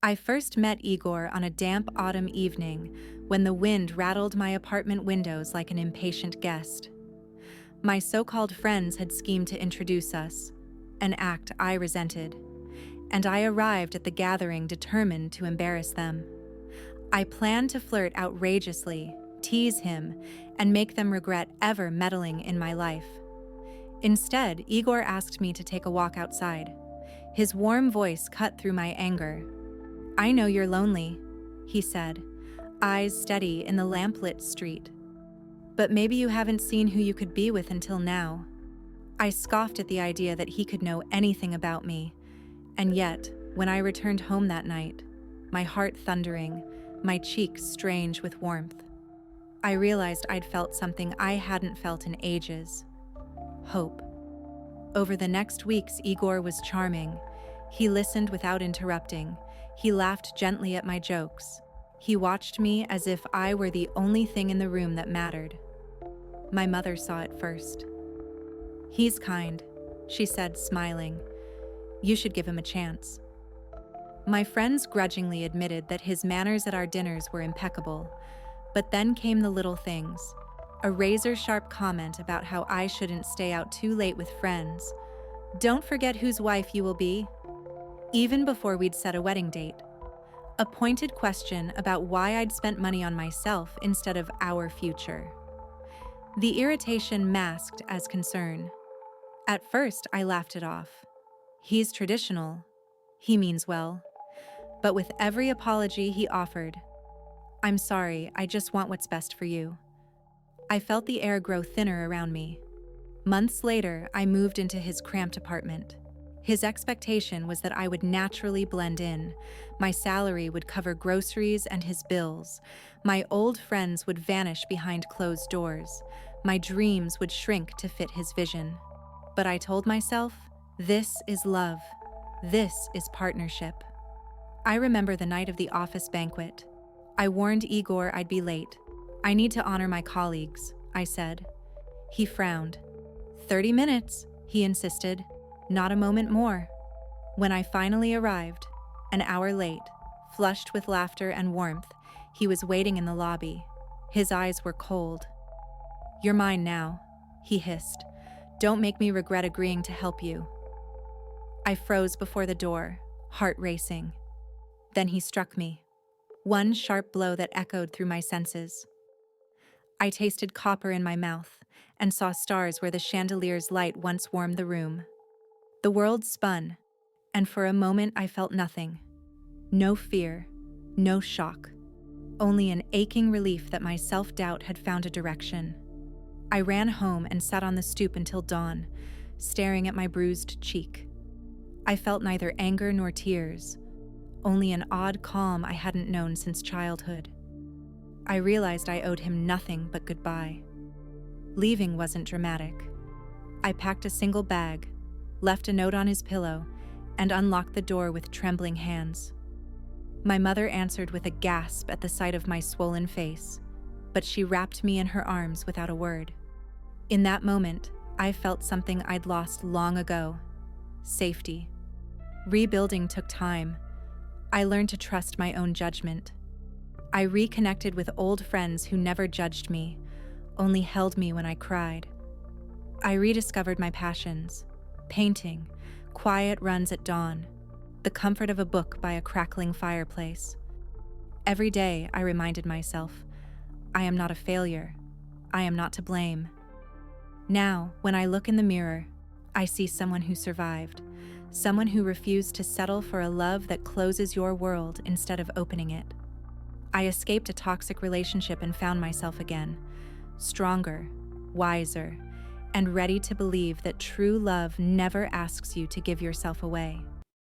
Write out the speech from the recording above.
I first met Igor on a damp autumn evening when the wind rattled my apartment windows like an impatient guest. My so-called friends had schemed to introduce us, an act I resented, and I arrived at the gathering determined to embarrass them. I planned to flirt outrageously, tease him, and make them regret ever meddling in my life. Instead, Igor asked me to take a walk outside. His warm voice cut through my anger. "I know you're lonely," he said, eyes steady in the lamplit street. "But maybe you haven't seen who you could be with until now." I scoffed at the idea that he could know anything about me, and yet, when I returned home that night, my heart thundering, my cheeks strange with warmth, I realized I'd felt something I hadn't felt in ages: hope. Over the next weeks, Igor was charming. He listened without interrupting. He laughed gently at my jokes. He watched me as if I were the only thing in the room that mattered. My mother saw it first. "He's kind," she said, smiling. "You should give him a chance." My friends grudgingly admitted that his manners at our dinners were impeccable, but then came the little things. A razor-sharp comment about how I shouldn't stay out too late with friends. "Don't forget whose wife you will be," even before we'd set a wedding date. A pointed question about why I'd spent money on myself instead of our future. The irritation masked as concern. At first, I laughed it off. He's traditional. He means well. But with every apology he offered, "I'm sorry, I just want what's best for you," I felt the air grow thinner around me. Months later, I moved into his cramped apartment. His expectation was that I would naturally blend in. My salary would cover groceries and his bills. My old friends would vanish behind closed doors. My dreams would shrink to fit his vision. But I told myself, this is love. This is partnership. I remember the night of the office banquet. I warned Igor I'd be late. "I need to honor my colleagues," I said. He frowned. 30 minutes, he insisted. Not a moment more. When I finally arrived, an hour late, flushed with laughter and warmth, he was waiting in the lobby. His eyes were cold. "You're mine now," he hissed. "Don't make me regret agreeing to help you." I froze before the door, heart racing. Then he struck me. One sharp blow that echoed through my senses. I tasted copper in my mouth and saw stars where the chandelier's light once warmed the room. The world spun, and for a moment I felt nothing. No fear, no shock, only an aching relief that my self-doubt had found a direction. I ran home and sat on the stoop until dawn, staring at my bruised cheek. I felt neither anger nor tears, only an odd calm I hadn't known since childhood. I realized I owed him nothing but goodbye. Leaving wasn't dramatic. I packed a single bag, left a note on his pillow, and unlocked the door with trembling hands. My mother answered with a gasp at the sight of my swollen face, but she wrapped me in her arms without a word. In that moment, I felt something I'd lost long ago: safety. Rebuilding took time. I learned to trust my own judgment. I reconnected with old friends who never judged me, only held me when I cried. I rediscovered my passions: painting, quiet runs at dawn, the comfort of a book by a crackling fireplace. Every day, I reminded myself, I am not a failure. I am not to blame. Now, when I look in the mirror, I see someone who survived, someone who refused to settle for a love that closes your world instead of opening it. I escaped a toxic relationship and found myself again, stronger, wiser, and ready to believe that true love never asks you to give yourself away.